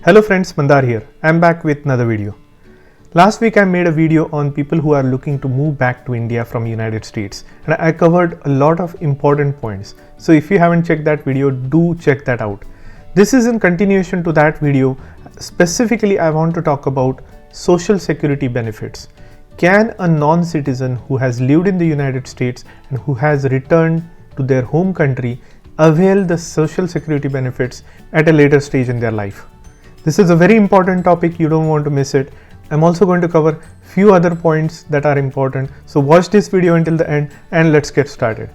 Hello friends, Mandar here. I'm back with another video. Last week I made a video on people who are looking to move back to India from United States, and I covered a lot of important points. So if you haven't checked that video, do check that out. This is in continuation to that video. Specifically, I want to talk about social security benefits. Can a non-citizen who has lived in the United States and who has returned to their home country avail the social security benefits at a later stage in their life? This is a very important topic, you don't want to miss it. I'm also going to cover few other points that are important. So watch this video until the end and let's get started.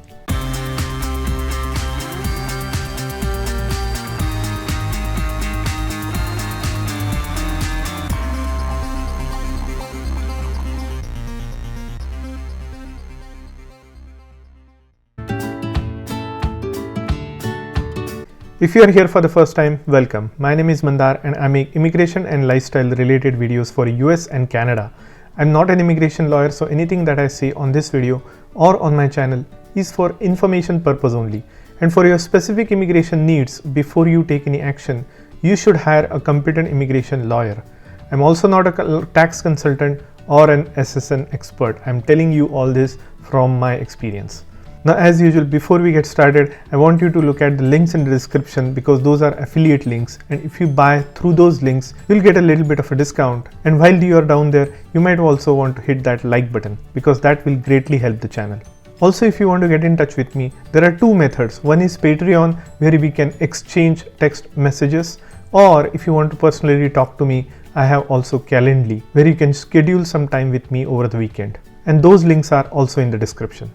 If you are here for the first time, welcome. My name is Mandar and I make immigration and lifestyle related videos for US and Canada. I'm not an immigration lawyer, so anything that I say on this video or on my channel is for information purpose only. And for your specific immigration needs, before you take any action, you should hire a competent immigration lawyer. I'm also not a tax consultant or an SSN expert. I'm telling you all this from my experience. Now, as usual, before we get started, I want you to look at the links in the description because those are affiliate links, and if you buy through those links, you'll get a little bit of a discount. And while you are down there, you might also want to hit that like button because that will greatly help the channel. Also, if you want to get in touch with me, there are two methods. One is Patreon, where we can exchange text messages, or if you want to personally talk to me, I have also Calendly, where you can schedule some time with me over the weekend. And those links are also in the description.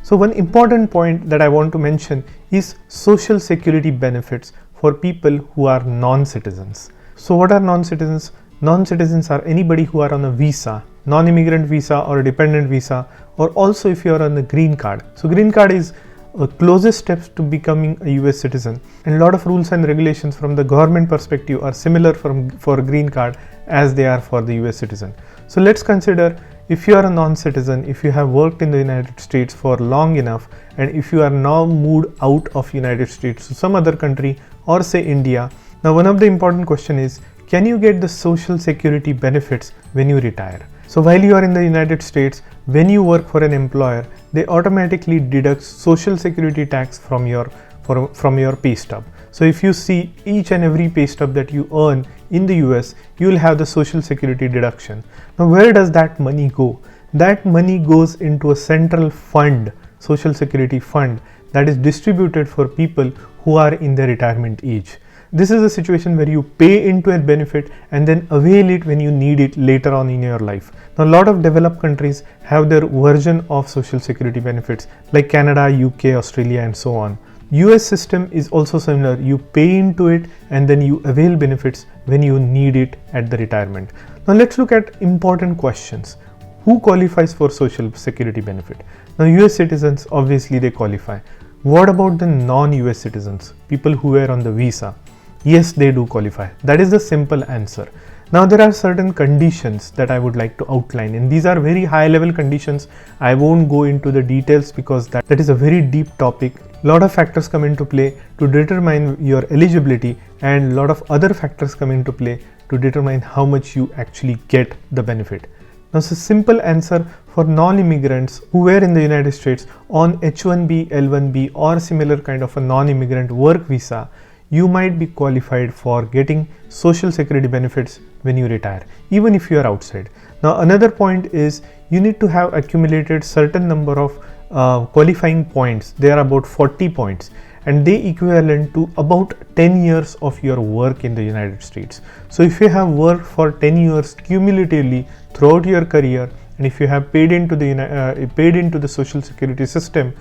So one important point that I want to mention is social security benefits for people who are non-citizens. So what are non-citizens? Non-citizens are anybody who are on a visa, non-immigrant visa or a dependent visa, or also if you are on a green card. So green card is closest steps to becoming a US citizen, and a lot of rules and regulations from the government perspective are similar for a green card as they are for the US citizen. So let's consider, if you are a non-citizen, if you have worked in the United States for long enough, and if you are now moved out of United States to some other country or say India. Now one of the important question is, can you get the social security benefits when you retire? So while you are in the United States, when you work for an employer, they automatically deduct social security tax from your pay stub. So if you see each and every pay stub that you earn in the US, you will have the social security deduction. Now where does that money go? That money goes into a central fund, social security fund, that is distributed for people who are in their retirement age. This is a situation where you pay into a benefit and then avail it when you need it later on in your life. Now a lot of developed countries have their version of social security benefits like Canada, UK, Australia and so on. US system is also similar. You pay into it and then you avail benefits when you need it at the retirement. Now let's look at important questions. Who qualifies for social security benefit? Now US citizens, obviously they qualify. What about the non-US citizens, people who were on the visa? Yes, they do qualify. That is the simple answer. Now there are certain conditions that I would like to outline, and these are very high level conditions. I won't go into the details because that is a very deep topic. A lot of factors come into play to determine your eligibility, and a lot of other factors come into play to determine how much you actually get the benefit. Now it's a simple answer for non-immigrants who were in the United States on H1B, L1B or similar kind of a non-immigrant work visa. You might be qualified for getting social security benefits when you retire, even if you are outside. Now another point is you need to have accumulated certain number of qualifying points. There are about 40 points and they equivalent to about 10 years of your work in the United States. So if you have worked for 10 years cumulatively throughout your career, and if you have paid into the social security system,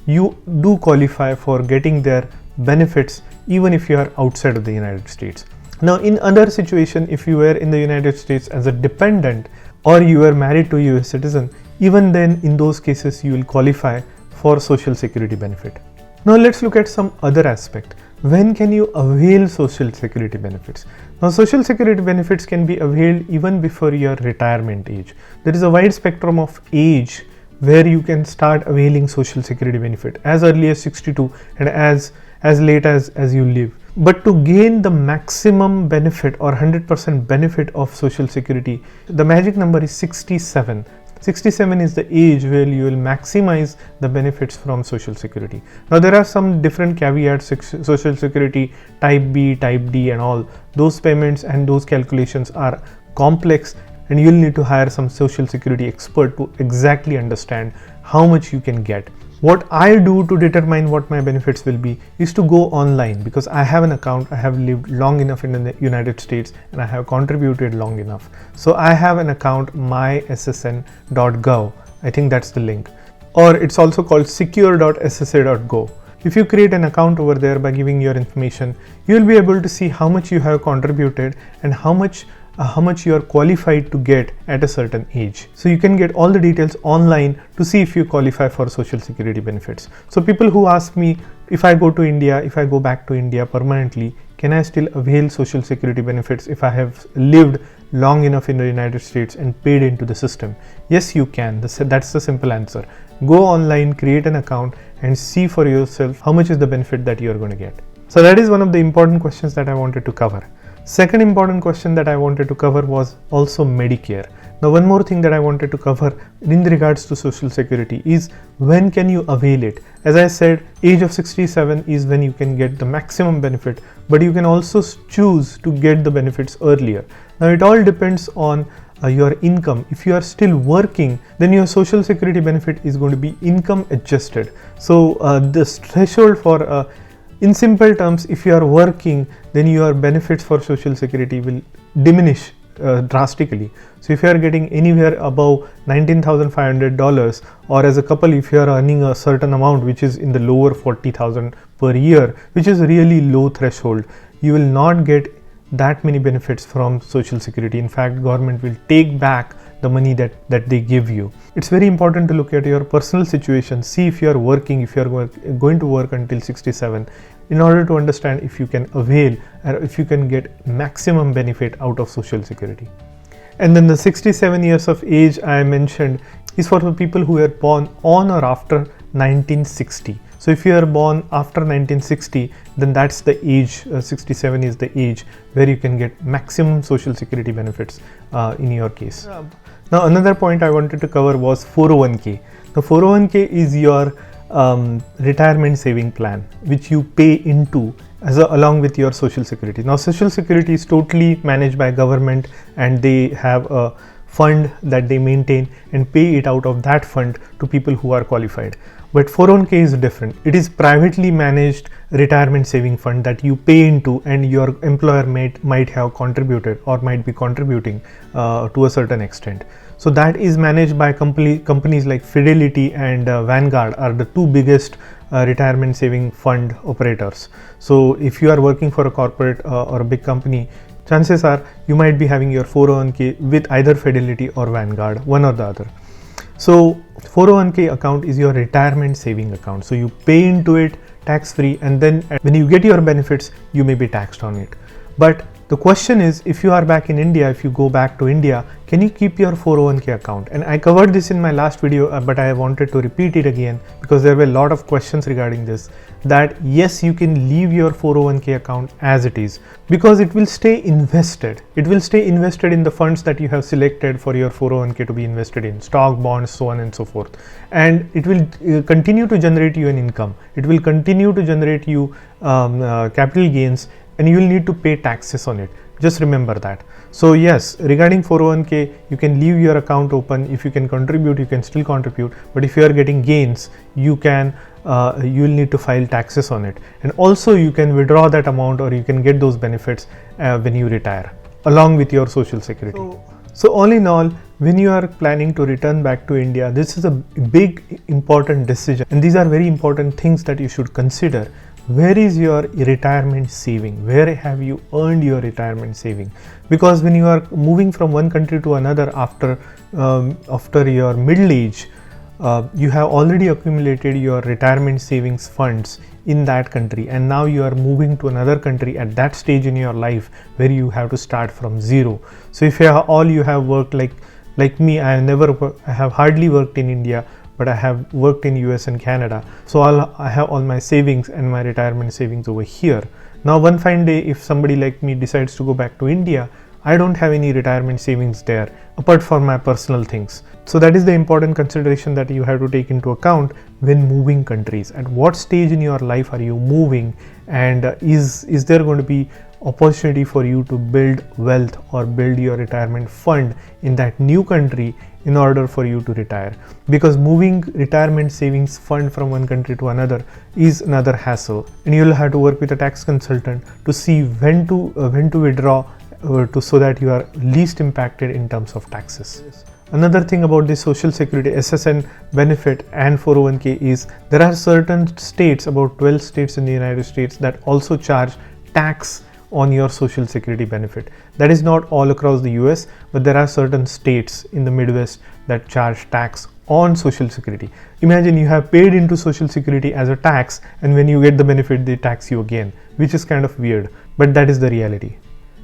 you do qualify for getting their benefits even if you are outside of the United States. Now in other situation, if you were in the United States as a dependent or you were married to a US citizen, even then in those cases you will qualify for social security benefit. Now let's look at some other aspect. When can you avail social security benefits? Now social security benefits can be availed even before your retirement age. There is a wide spectrum of age where you can start availing social security benefit, as early as 62 and as late as you live. But to gain the maximum benefit or 100% benefit of Social Security, the magic number is 67. 67 is the age where you will maximize the benefits from Social Security. Now there are some different caveats, Social Security type B, type D and all. Those payments and those calculations are complex, and you'll need to hire some Social Security expert to exactly understand how much you can get. What I do to determine what my benefits will be is to go online, because I have an account, I have lived long enough in the United States and I have contributed long enough. So I have an account, myussn.gov. I think that's the link. Or it's also called secure.ssa.gov. If you create an account over there by giving your information, you'll be able to see how much you have contributed and how much you are qualified to get at a certain age. So you can get all the details online to see if you qualify for Social Security benefits. So people who ask me, if I go to India, if I go back to India permanently, can I still avail Social Security benefits if I have lived long enough in the United States and paid into the system? Yes, you can. That's the simple answer. Go online, create an account and see for yourself how much is the benefit that you are going to get. So that is one of the important questions that I wanted to cover. Second important question that I wanted to cover was also Medicare. Now one more thing that I wanted to cover in regards to Social Security is when can you avail it. As I said, age of 67 is when you can get the maximum benefit, but you can also choose to get the benefits earlier. Now it all depends on your income. If you are still working, then your Social Security benefit is going to be income adjusted. So the threshold for in simple terms, if you are working, then your benefits for Social Security will diminish drastically. So if you are getting anywhere above $19,500, or as a couple if you are earning a certain amount which is in the lower 40,000 per year, which is really low threshold, you will not get that many benefits from Social Security. In fact, government will take back the money that they give you. It's very important to look at your personal situation, see if you are working, if you are going to work until 67, in order to understand if you can avail or if you can get maximum benefit out of Social Security. And then the 67 years of age I mentioned is for the people who were born on or after 1960. So if you are born after 1960, then that's the age, 67 is the age where you can get maximum Social Security benefits in your case. Now another point I wanted to cover was 401k. The 401k is your retirement saving plan which you pay into along with your Social Security. Now Social Security is totally managed by government and they have a fund that they maintain and pay it out of that fund to people who are qualified. But 401k is different. It is privately managed retirement saving fund that you pay into and your employer might have contributed or might be contributing to a certain extent. So that is managed by companies like Fidelity and Vanguard are the two biggest retirement saving fund operators. So if you are working for a corporate or a big company, chances are you might be having your 401k with either Fidelity or Vanguard, one or the other. So 401k account is your retirement saving account. So you pay into it tax free, and then when you get your benefits, you may be taxed on it. But the question is, if you are back in India, if you go back to India, can you keep your 401k account? And I covered this in my last video, but I wanted to repeat it again because there were a lot of questions regarding this, that yes, you can leave your 401k account as it is because it will stay invested. It will stay invested in the funds that you have selected for your 401k to be invested in, stock, bonds, so on and so forth. And it will continue to generate you an income. It will continue to generate you capital gains, and you will need to pay taxes on it. Just remember that. So yes, regarding 401k, you can leave your account open. If you can contribute, you can still contribute. But if you are getting gains, you will need to file taxes on it. And also you can withdraw that amount, or you can get those benefits when you retire along with your Social Security. So all in all, when you are planning to return back to India, this is a big important decision. And these are very important things that you should consider. Where is your retirement saving? Where have you earned your retirement saving? Because when you are moving from one country to another after your middle age, you have already accumulated your retirement savings funds in that country, and now you are moving to another country at that stage in your life where you have to start from zero. So if you have worked like me, I have hardly worked in India, but I have worked in US and Canada. So I have all my savings and my retirement savings over here. Now one fine day, if somebody like me decides to go back to India, I don't have any retirement savings there apart from my personal things. So that is the important consideration that you have to take into account when moving countries. At what stage in your life are you moving, and is there going to be opportunity for you to build wealth or build your retirement fund in that new country in order for you to retire? Because moving retirement savings fund from one country to another is another hassle, and you'll have to work with a tax consultant to see when to withdraw so that you are least impacted in terms of taxes. Yes. Another thing about this Social Security SSN benefit and 401k is there are certain states, about 12 states in the United States, that also charge tax on your Social Security benefit. That is not all across the US, but there are certain states in the Midwest that charge tax on Social Security. Imagine you have paid into Social Security as a tax, and when you get the benefit they tax you again, which is kind of weird, but that is the reality.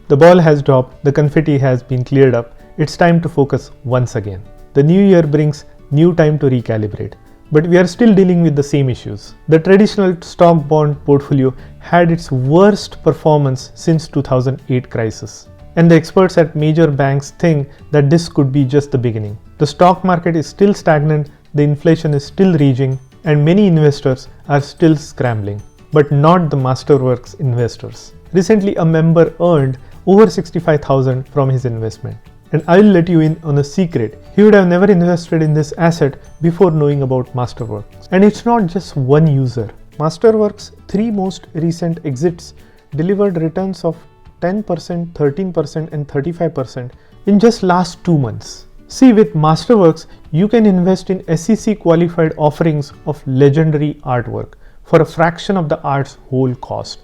The ball has dropped, the confetti has been cleared up. It's time to focus once again. The new year brings new time to recalibrate, but we are still dealing with the same issues. The traditional stock bond portfolio had its worst performance since 2008 crisis, and the experts at major banks think that this could be just the beginning. The stock market is still stagnant, the inflation is still raging, and many investors are still scrambling, but not the Masterworks investors. Recently, a member earned over $65,000 from his investment. And I will let you in on a secret. He would have never invested in this asset before knowing about Masterworks. And it's not just one user. Masterworks' 3 most recent exits delivered returns of 10%, 13% and 35% in just last 2 months. See, with Masterworks, you can invest in SEC qualified offerings of legendary artwork for a fraction of the art's whole cost.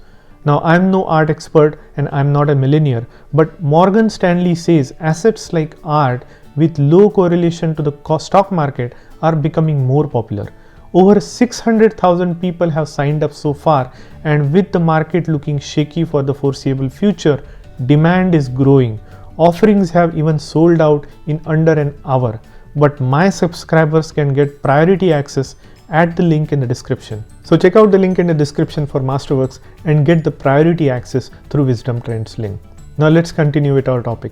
Now, I'm no art expert and I'm not a millionaire, but Morgan Stanley says assets like art with low correlation to the stock market are becoming more popular. Over 600,000 people have signed up so far, and with the market looking shaky for the foreseeable future, demand is growing. Offerings have even sold out in under an hour, but my subscribers can get priority access at the link in the description. So check out the link in the description for Masterworks and get the priority access through Wisdom Trends link. Now let's continue with our topic.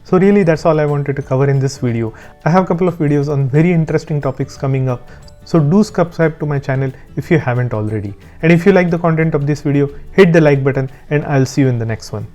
So really that's all I wanted to cover in this video. I have a couple of videos on very interesting topics coming up. So do subscribe to my channel if you haven't already. And if you like the content of this video, hit the like button and I'll see you in the next one.